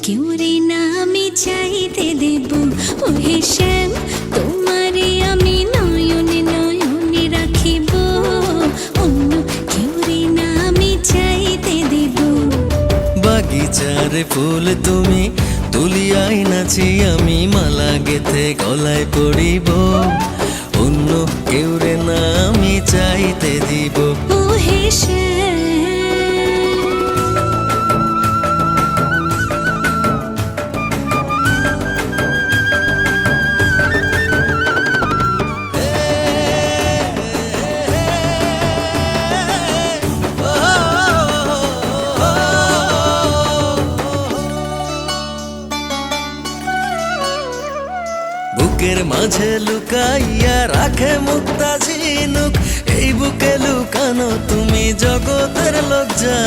কেউ রে না আমি চাইতে দেব। ও হে শ্যাম, তোমারে আমি নয়নে নয়নে রাখিব, অন্য কেউ রে না আমি চাইতে দেব। বাগিচার ফুল তুমি তুলিয়াই নাচি আমি মালা গেথে গলায় পড়িব, অন্য কেউ রে না আমি চাইতে দিব। ও হে শ্যাম, বুকের মাঝে লুকাইয়া রাখে মুক্তা ঝিনুক, এই বুকে লুকানো তুমি জগতের লজ্জা।